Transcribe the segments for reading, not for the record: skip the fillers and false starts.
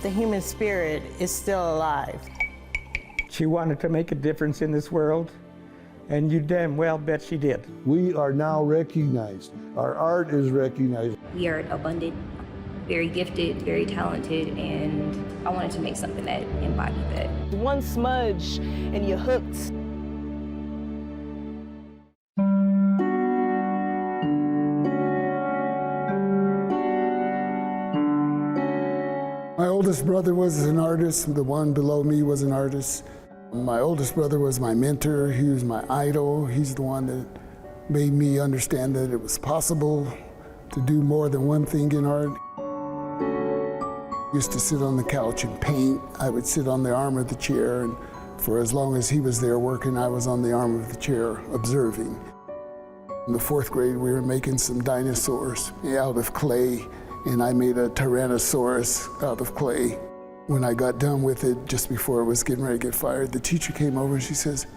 the human spirit is still alive. She wanted to make a difference in this world, and you damn well bet she did. We are now recognized. Our art is recognized. We are abundant, very gifted, very talented, and I wanted to make something that embodied that. One smudge and you're hooked. My oldest brother was an artist. The one below me was an artist. My oldest brother was my mentor. He was my idol. He's the one that made me understand that it was possible to do more than one thing in art. I used to sit on the couch and paint. I would sit on the arm of the chair, and for as long as he was there working, I was on the arm of the chair observing. In the 4th grade, we were making some dinosaurs out of clay, and I made a Tyrannosaurus out of clay. When I got done with it, just before I was getting ready to get fired, the teacher came over and she says,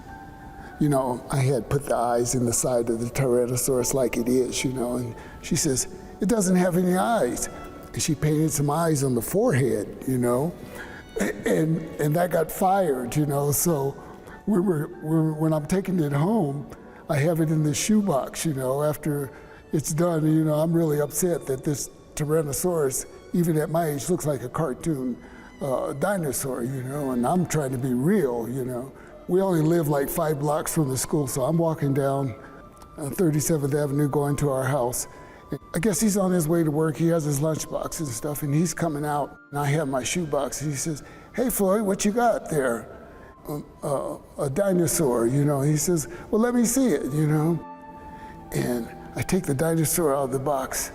you know, I had put the eyes in the side of the Tyrannosaurus like it is, you know, and she says, it doesn't have any eyes. And she painted some eyes on the forehead, you know, and that got fired, you know, so when I'm taking it home, I have it in the shoebox, you know, after it's done, you know, I'm really upset that this Tyrannosaurus, even at my age, looks like a cartoon dinosaur, you know, and I'm trying to be real, you know. We only live like 5 blocks from the school, so I'm walking down 37th Avenue going to our house. I guess he's on his way to work. He has his lunchbox and stuff, and he's coming out, and I have my shoebox, and he says, hey, Floyd, what you got there? A dinosaur, you know. He says, well, let me see it, you know. And I take the dinosaur out of the box,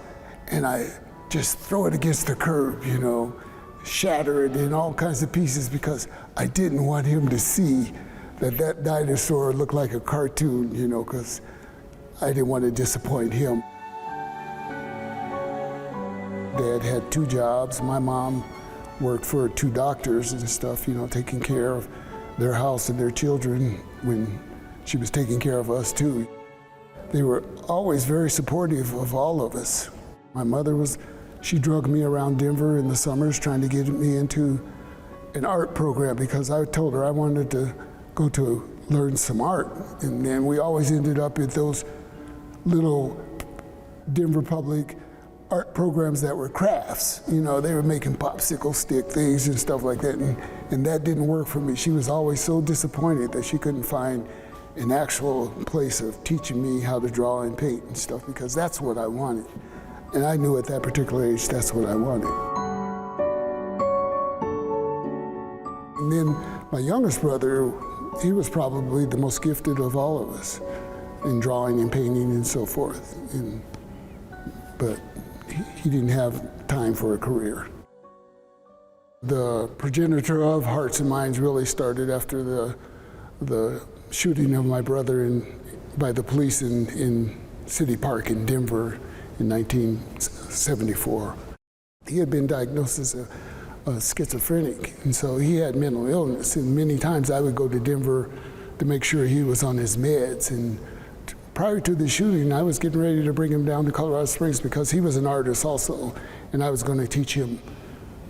and I just throw it against the curb, you know, shatter it in all kinds of pieces because I didn't want him to see that that dinosaur looked like a cartoon, you know, because I didn't want to disappoint him. Dad had 2 jobs. My mom worked for 2 doctors and stuff, you know, taking care of their house and their children when she was taking care of us too. They were always very supportive of all of us. My mother she drug me around Denver in the summers trying to get me into an art program because I told her I wanted to go to learn some art. And then we always ended up at those little Denver public art programs that were crafts. You know, they were making popsicle stick things and stuff like that, and that didn't work for me. She was always so disappointed that she couldn't find an actual place of teaching me how to draw and paint and stuff because that's what I wanted. And I knew at that particular age that's what I wanted. And then my youngest brother, he was probably the most gifted of all of us in drawing and painting and so forth. But he didn't have time for a career. The progenitor of Hearts and Minds really started after the shooting of my brother by the police in City Park in Denver in 1974. He had been diagnosed as a schizophrenic, and so he had mental illness, and many times I would go to Denver to make sure he was on his meds. And prior to the shooting, I was getting ready to bring him down to Colorado Springs because he was an artist also, and I was going to teach him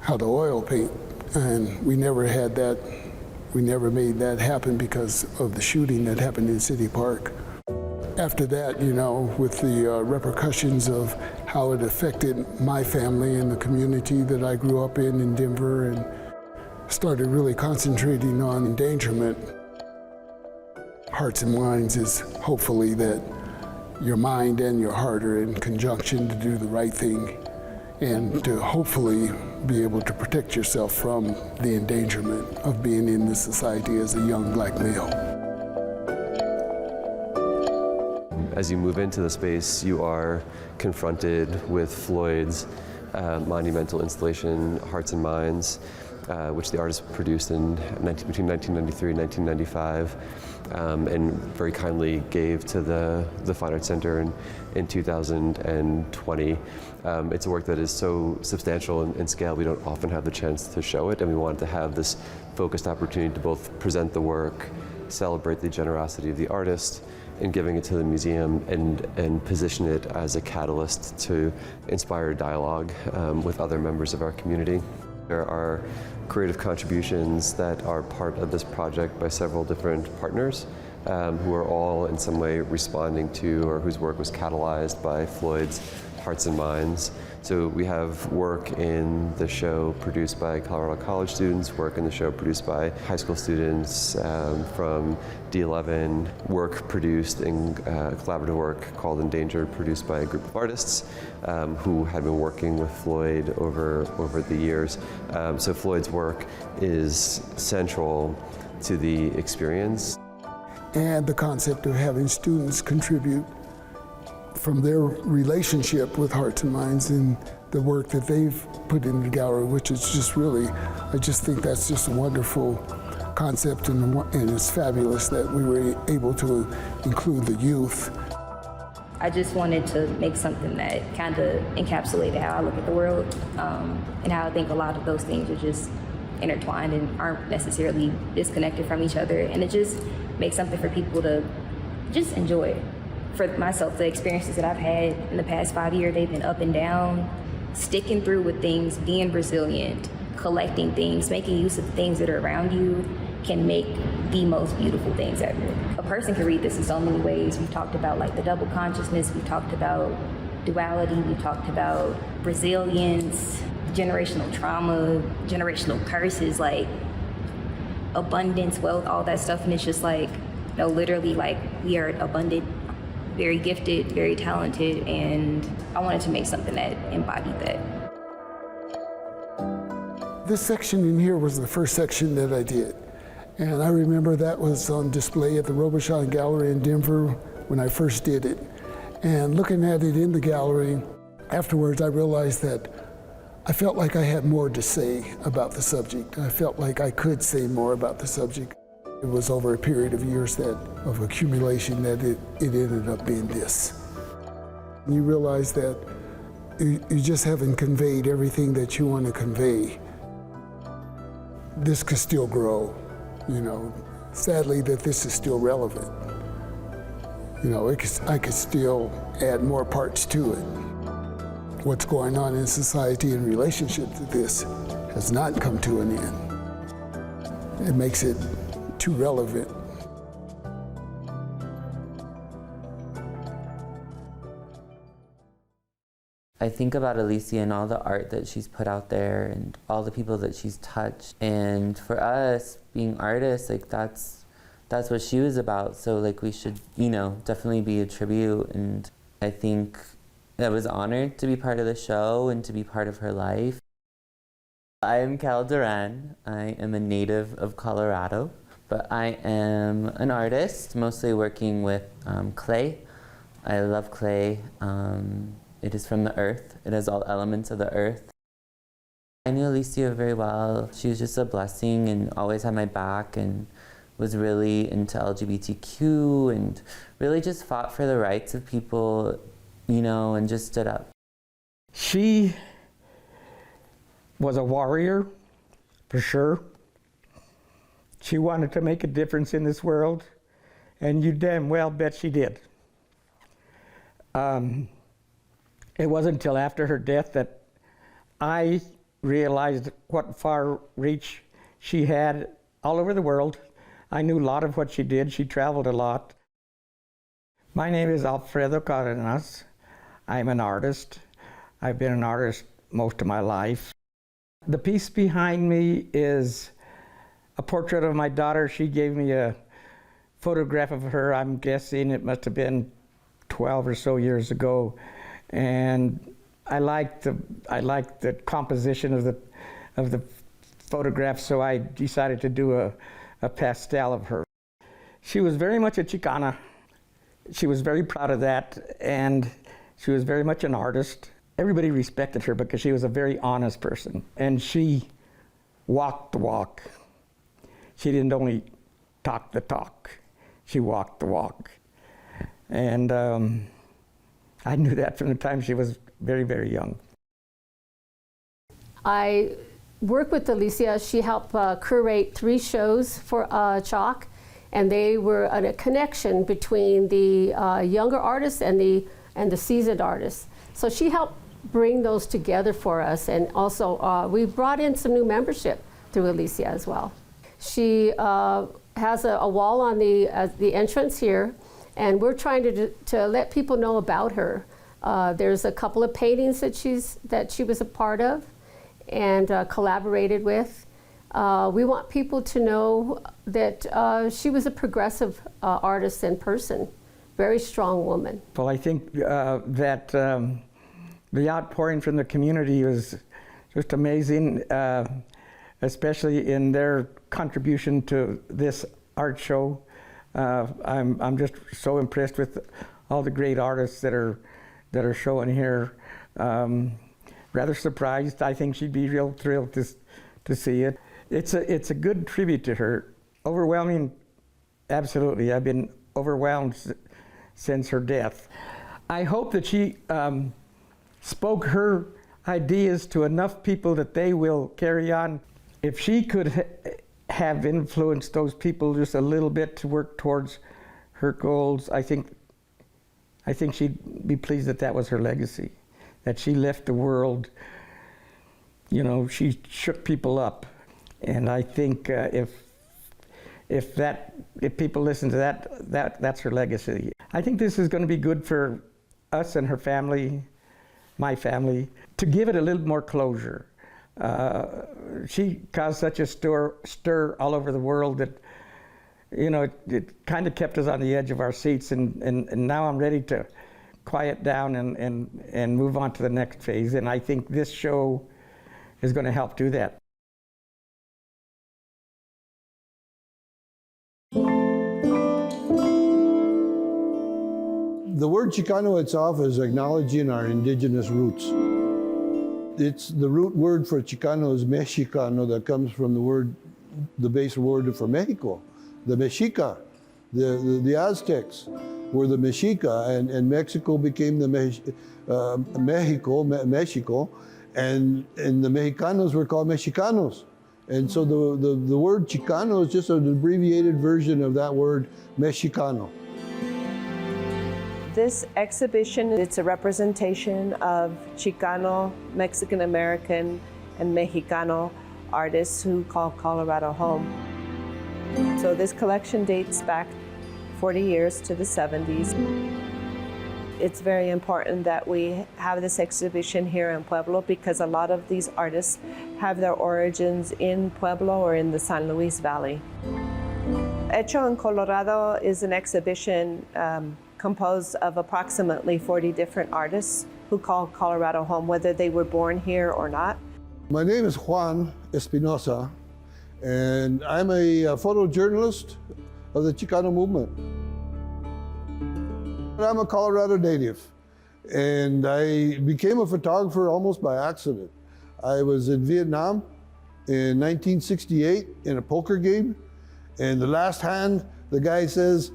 how to oil paint. And we never made that happen because of the shooting that happened in City Park. After that, you know, with the repercussions of how it affected my family and the community that I grew up in Denver, and started really concentrating on endangerment. Hearts and Minds is hopefully that your mind and your heart are in conjunction to do the right thing and to hopefully be able to protect yourself from the endangerment of being in this society as a young Black male. As you move into the space, you are confronted with Floyd's monumental installation, Hearts and Minds, which the artist produced between 1993 and 1995, and very kindly gave to the Fine Arts Center in 2020. It's a work that is so substantial in scale, we don't often have the chance to show it, and we wanted to have this focused opportunity to both present the work, celebrate the generosity of the artist, in giving it to the museum and position it as a catalyst to inspire dialogue with other members of our community. There are creative contributions that are part of this project by several different partners who are all in some way responding to or whose work was catalyzed by Floyd's Hearts and Minds. So we have work in the show produced by Colorado College students, work in the show produced by high school students from D11, work produced in collaborative work called Endangered, produced by a group of artists who had been working with Floyd over the years. So Floyd's work is central to the experience. And the concept of having students contribute from their relationship with Hearts and Minds and the work that they've put in the gallery, which is just really, I just think that's just a wonderful concept, and it's fabulous that we were able to include the youth. I just wanted to make something that kind of encapsulated how I look at the world and how I think a lot of those things are just intertwined and aren't necessarily disconnected from each other, and it just makes something for people to just enjoy. For myself, the experiences that I've had in the past 5 years, they've been up and down, sticking through with things, being resilient, collecting things, making use of the things that are around you can make the most beautiful things ever. A person can read this in so many ways. We've talked about like the double consciousness, we've talked about duality, we've talked about resilience, generational trauma, generational curses, like abundance, wealth, all that stuff, and it's just like, no, literally, like, we are abundant, very gifted, very talented, and I wanted to make something that embodied that. This section in here was the first section that I did. And I remember that was on display at the Robichaud Gallery in Denver when I first did it. And looking at it in the gallery, afterwards I realized that I felt like I had more to say about the subject. I felt like I could say more about the subject. It was over a period of years of accumulation that it ended up being this. You realize that you just haven't conveyed everything that you want to convey. This could still grow, you know. Sadly, that this is still relevant. You know, I could still add more parts to it. What's going on in society in relationship to this has not come to an end. It makes it too relevant. I think about Alicia and all the art that she's put out there and all the people that she's touched. And for us, being artists, like that's what she was about. So like we should, you know, definitely be a tribute. And I think I was honored to be part of the show and to be part of her life. I am Cal Duran. I am a native of Colorado, but I am an artist, mostly working with clay. I love clay. It is from the earth. It has all elements of the earth. I knew Alicia very well. She was just a blessing and always had my back and was really into LGBTQ and really just fought for the rights of people, you know, and just stood up. She was a warrior, for sure. She wanted to make a difference in this world, and you damn well bet she did. It wasn't until after her death that I realized what far reach she had all over the world. I knew a lot of what she did. She traveled a lot. My name is Alfredo Carenas. I'm an artist. I've been an artist most of my life. The piece behind me is a portrait of my daughter. She gave me a photograph of her. I'm guessing it must have been 12 or so years ago. And I liked the composition of the photograph, so I decided to do a pastel of her. She was very much a Chicana. She was very proud of that, and she was very much an artist. Everybody respected her because she was a very honest person, and she walked the walk. She didn't only talk the talk, she walked the walk. And I knew that from the time she was very, very young. I worked with Alicia. She helped curate 3 shows for Chalk, and they were a connection between the younger artists and the seasoned artists. So she helped bring those together for us. And also, we brought in some new membership through Alicia as well. She has a wall on the entrance here, and we're trying to let people know about her. There's a couple of paintings that she was a part of and collaborated with. We want people to know that she was a progressive artist and person, very strong woman. Well, I think that the outpouring from the community was just amazing, especially in their contribution to this art show. I'm just so impressed with all the great artists that are showing here. Rather surprised. I think she'd be real thrilled to see it. It's a good tribute to her. Overwhelming, absolutely. I've been overwhelmed since her death. I hope that she spoke her ideas to enough people that they will carry on. If she could have influenced those people just a little bit to work towards her goals, I think she'd be pleased that that was her legacy, that she left the world, you know, she shook people up. And I think if people listen to that's her legacy. I think this is going to be good for us and her family, my family, to give it a little more closure. She caused such a stir all over the world that, you know, it kind of kept us on the edge of our seats, and now I'm ready to quiet down and move on to the next phase. And I think this show is going to help do that. The word Chicano itself is acknowledging our indigenous roots. It's the root word for Chicano is Mexicano, that comes from the base word for Mexico, the Mexica. The Aztecs were the Mexica, and Mexico became the Mexico, and the Mexicanos were called Mexicanos. And so the word Chicano is just an abbreviated version of that word Mexicano. This exhibition, it's a representation of Chicano, Mexican American, and Mexicano artists who call Colorado home. So this collection dates back 40 years to the 70s. It's very important that we have this exhibition here in Pueblo because a lot of these artists have their origins in Pueblo or in the San Luis Valley. Hecho en Colorado is an exhibition composed of approximately 40 different artists who call Colorado home, whether they were born here or not. My name is Juan Espinosa, and I'm a photojournalist of the Chicano movement. I'm a Colorado native, and I became a photographer almost by accident. I was in Vietnam in 1968 in a poker game, and the last hand, the guy says,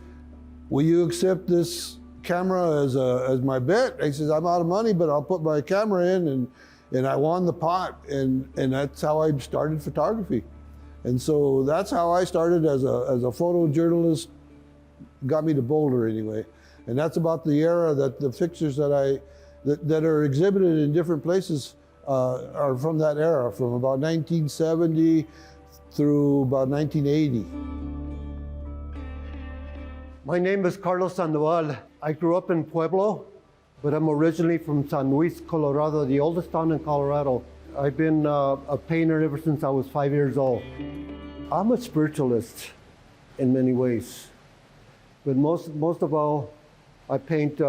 "Will you accept this camera as my bet?" I says, "I'm out of money, but I'll put my camera in," and I won the pot, and that's how I started photography. And so that's how I started as a photojournalist, got me to Boulder anyway. And that's about the era that the pictures that are exhibited in different places are from that era, from about 1970 through about 1980. My name is Carlos Sandoval. I grew up in Pueblo, but I'm originally from San Luis, Colorado, the oldest town in Colorado. I've been a painter ever since I was 5 years old. I'm a spiritualist in many ways, but most of all, I paint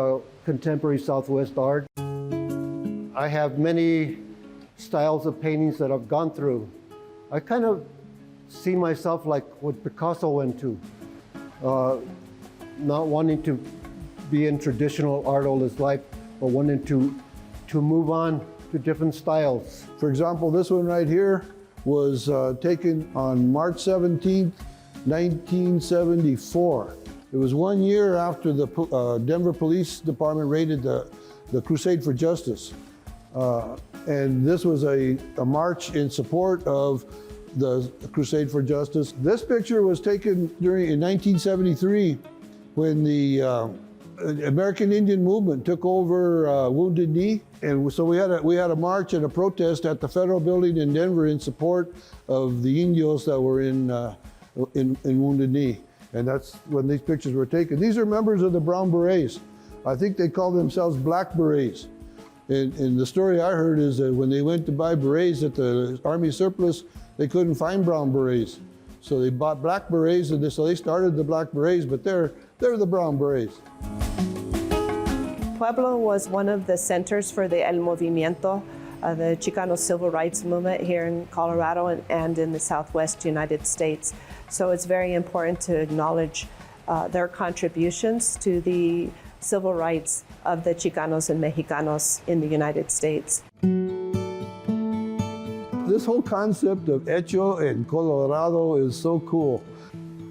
contemporary Southwest art. I have many styles of paintings that I've gone through. I kind of see myself like what Picasso went to, not wanting to be in traditional art all his life, but wanting to move on to different styles. For example, this one right here was taken on March 17th, 1974. It was 1 year after the Denver Police Department raided the Crusade for Justice. And this was a march in support of the Crusade for Justice. This picture was taken in 1973 when the American Indian movement took over Wounded Knee, and so we had a march and a protest at the Federal Building in Denver in support of the Indios that were in Wounded Knee, and that's when these pictures were taken. These are members of the Brown Berets. I think they call themselves Black Berets. And the story I heard is that when they went to buy berets at the Army surplus, they couldn't find brown berets. So they bought black berets, and so they started the Black Berets, but they're the Brown Berets. Pueblo was one of the centers for the El Movimiento, the Chicano civil rights movement here in Colorado and in the Southwest United States. So it's very important to acknowledge their contributions to the civil rights of the Chicanos and Mexicanos in the United States. This whole concept of Hecho in Colorado is so cool.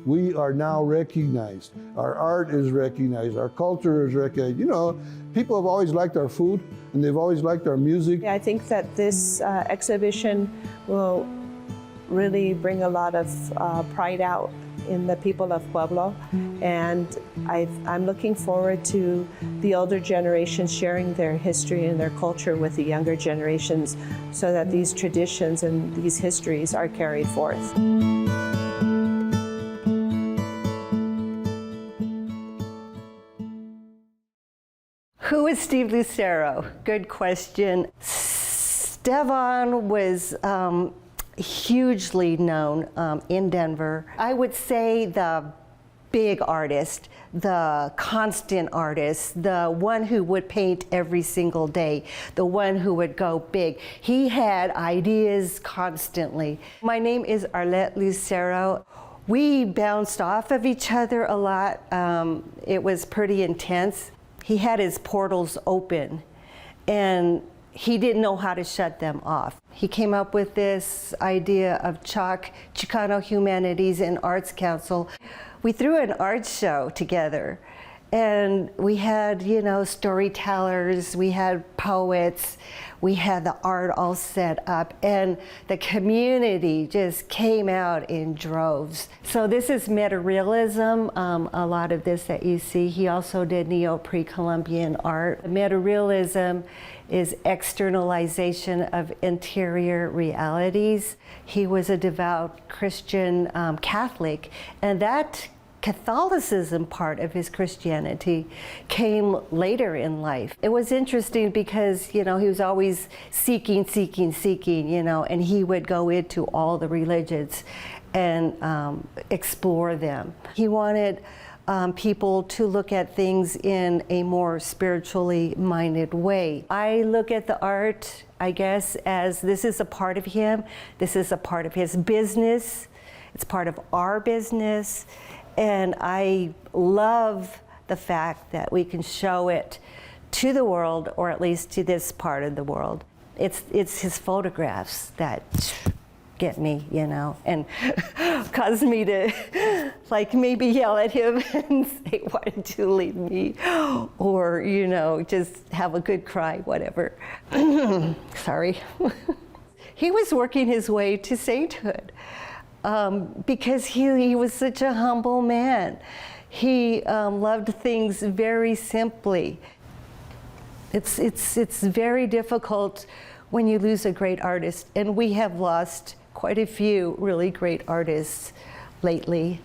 We are now recognized. Our art is recognized. Our culture is recognized. You know, people have always liked our food, and they've always liked our music. I think that this exhibition will really bring a lot of pride out in the people of Pueblo, and I'm looking forward to the older generations sharing their history and their culture with the younger generations so that these traditions and these histories are carried forth. Who is Steve Lucero? Good question. Stevan was hugely known in Denver. I would say the big artist, the constant artist, the one who would paint every single day, the one who would go big. He had ideas constantly. My name is Arlette Lucero. We bounced off of each other a lot. It was pretty intense. He had his portals open, and he didn't know how to shut them off. He came up with this idea of CHOC, Chicano Humanities and Arts Council. We threw an art show together, and we had, you know, storytellers, we had poets, we had the art all set up, and the community just came out in droves. So this is meta-realism, a lot of this that you see. He also did neo-pre-Columbian art. Meta-realism is externalization of interior realities. He was a devout Christian Catholic, and that Catholicism part of his Christianity came later in life. It was interesting because, you know, he was always seeking, you know, and he would go into all the religions and explore them. He wanted people to look at things in a more spiritually minded way. I look at the art, I guess, as this is a part of him, this is a part of his business, it's part of our business, and I love the fact that we can show it to the world, or at least to this part of the world. It's his photographs that get me, you know, and cause me to like maybe yell at him and say, why did you leave me? Or, you know, just have a good cry, whatever. Sorry. He was working his way to sainthood because he was such a humble man. He loved things very simply. It's very difficult when you lose a great artist, and we have lost quite a few really great artists lately.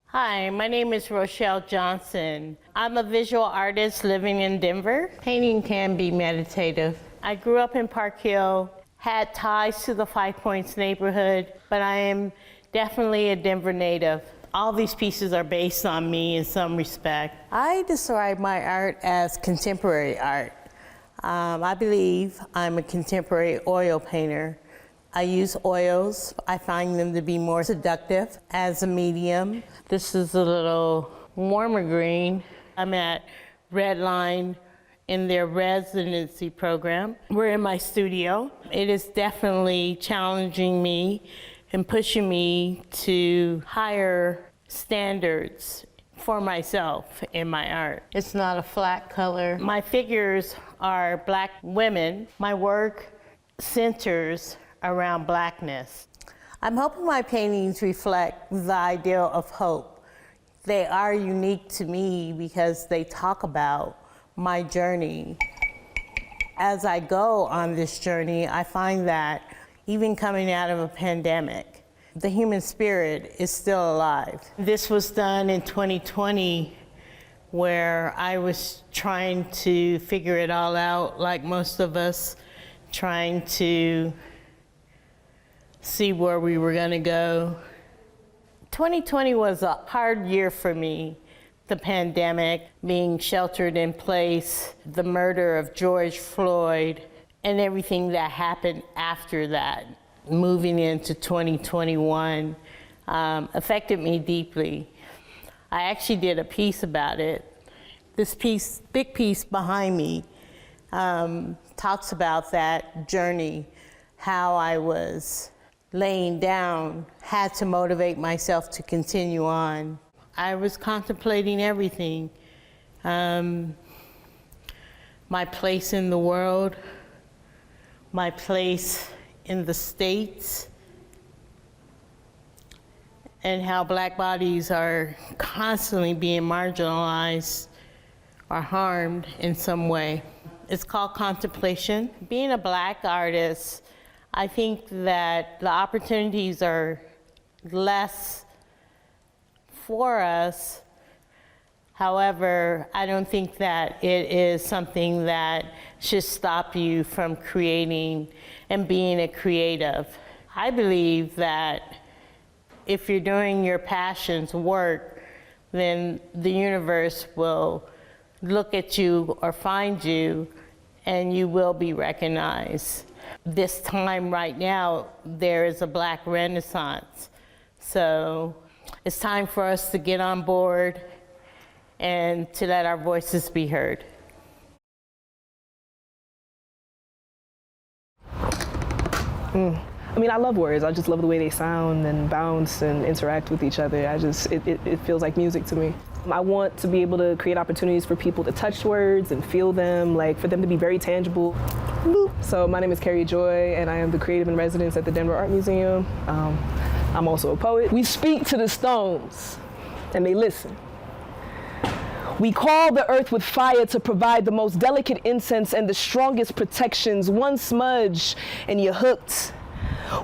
Hi, my name is Rochelle Johnson. I'm a visual artist living in Denver. Painting can be meditative. I grew up in Park Hill, had ties to the Five Points neighborhood, but I am definitely a Denver native. All these pieces are based on me in some respect. I describe my art as contemporary art. I believe I'm a contemporary oil painter. I use oils. I find them to be more seductive as a medium. This is a little warmer green. I'm at Redline in their residency program. We're in my studio. It is definitely challenging me and pushing me to higher standards for myself in my art. It's not a flat color. My figures are Black women. My work centers around Blackness. I'm hoping my paintings reflect the ideal of hope. They are unique to me because they talk about my journey. As I go on this journey, I find that even coming out of a pandemic, the human spirit is still alive. This was done in 2020, where I was trying to figure it all out, like most of us, trying to see where we were gonna go. 2020 was a hard year for me. The pandemic, being sheltered in place, the murder of George Floyd, and everything that happened after that, moving into 2021, affected me deeply. I actually did a piece about it. This piece, big piece behind me, talks about that journey, how I was laying down, had to motivate myself to continue on. I was contemplating everything. My place in the world, my place in the States, and how Black bodies are constantly being marginalized or harmed in some way. It's called contemplation. Being a Black artist, I think that the opportunities are less for us. However, I don't think that it is something that should stop you from creating and being a creative. I believe that if you're doing your passion's work, then the universe will look at you or find you, and you will be recognized. This time right now, there is a Black Renaissance. So it's time for us to get on board and to let our voices be heard. I mean, I love words. I just love the way they sound and bounce and interact with each other. It feels like music to me. I want to be able to create opportunities for people to touch words and feel them, like for them to be very tangible. So my name is Carrie Joy, and I am the creative in residence at the Denver Art Museum. I'm also a poet. We speak to the stones, and they listen. We call the earth with fire to provide the most delicate incense and the strongest protections. One smudge, and you're hooked.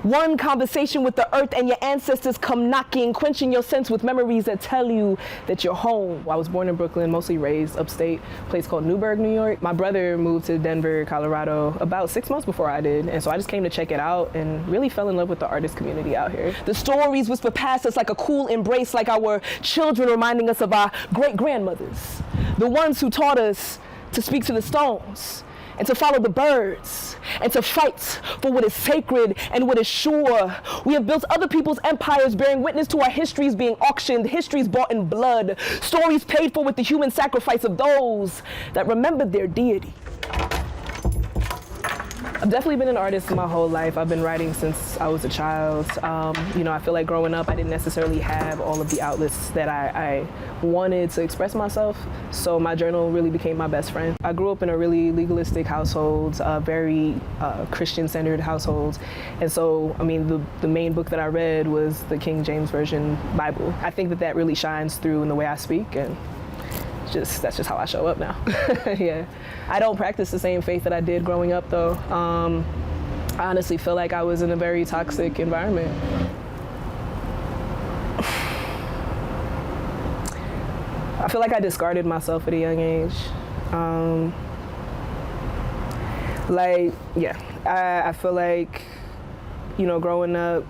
One conversation with the earth and your ancestors come knocking, quenching your sense with memories that tell you that you're home. I was born in Brooklyn, mostly raised upstate, a place called Newburgh, New York. My brother moved to Denver, Colorado about 6 months before I did, and so I just came to check it out and really fell in love with the artist community out here. The stories whisper past us like a cool embrace, like our children reminding us of our great-grandmothers, the ones who taught us to speak to the stones, and to follow the birds, and to fight for what is sacred and what is sure. We have built other people's empires, bearing witness to our histories being auctioned, histories bought in blood, stories paid for with the human sacrifice of those that remembered their deity. I've definitely been an artist my whole life. I've been writing since I was a child. I feel like growing up, I didn't necessarily have all of the outlets that I wanted to express myself, so my journal really became my best friend. I grew up in a really legalistic household, very Christian-centered household, and so, the main book that I read was the King James Version Bible. I think that really shines through in the way I speak, and that's just how I show up now. Yeah. I don't practice the same faith that I did growing up, though. I honestly feel like I was in a very toxic environment. I feel like I discarded myself at a young age. I feel like, growing up,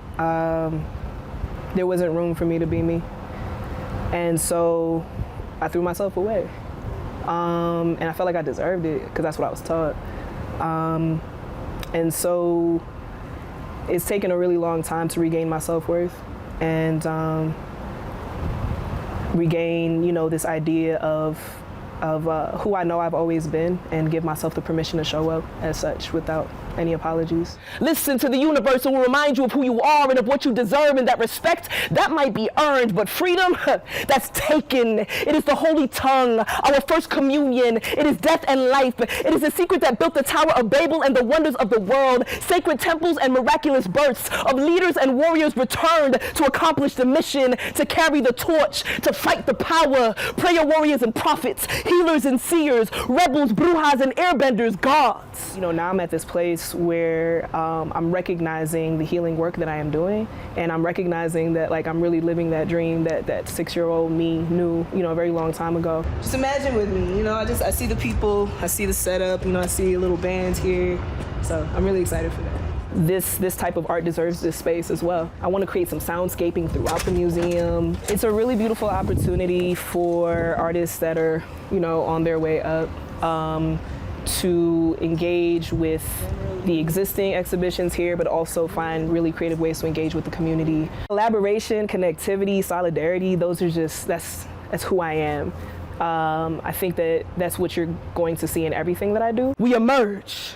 there wasn't room for me to be me. And so I threw myself away. And I felt like I deserved it because that's what I was taught. And so it's taken a really long time to regain my self-worth and regain, this idea of who I know I've always been and give myself the permission to show up as such without any apologies. Listen to the universe, it will remind you of who you are and of what you deserve, and that respect, that might be earned, but freedom, that's taken. It is the holy tongue, our first communion. It is death and life. It is the secret that built the Tower of Babel and the wonders of the world, sacred temples and miraculous births of leaders and warriors returned to accomplish the mission, to carry the torch, to fight the power, prayer warriors and prophets, healers and seers, rebels, brujas and airbenders, gods. You know, now I'm at this place where I'm recognizing the healing work that I am doing, and I'm recognizing that like I'm really living that dream that 6-year-old me knew, you know, a very long time ago. Just imagine with me, you know, I see the people, I see the setup, you know, I see a little band here, so I'm really excited for that. This type of art deserves this space as well. I want to create some soundscaping throughout the museum. It's a really beautiful opportunity for artists that are, you know, on their way up to engage with the existing exhibitions here, but also find really creative ways to engage with the community. Collaboration, connectivity, solidarity, those are just, that's who I am. I think that's what you're going to see in everything that I do. We emerge,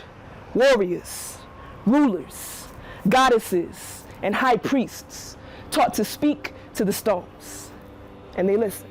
warriors, rulers, goddesses, and high priests, taught to speak to the stones, and they listen.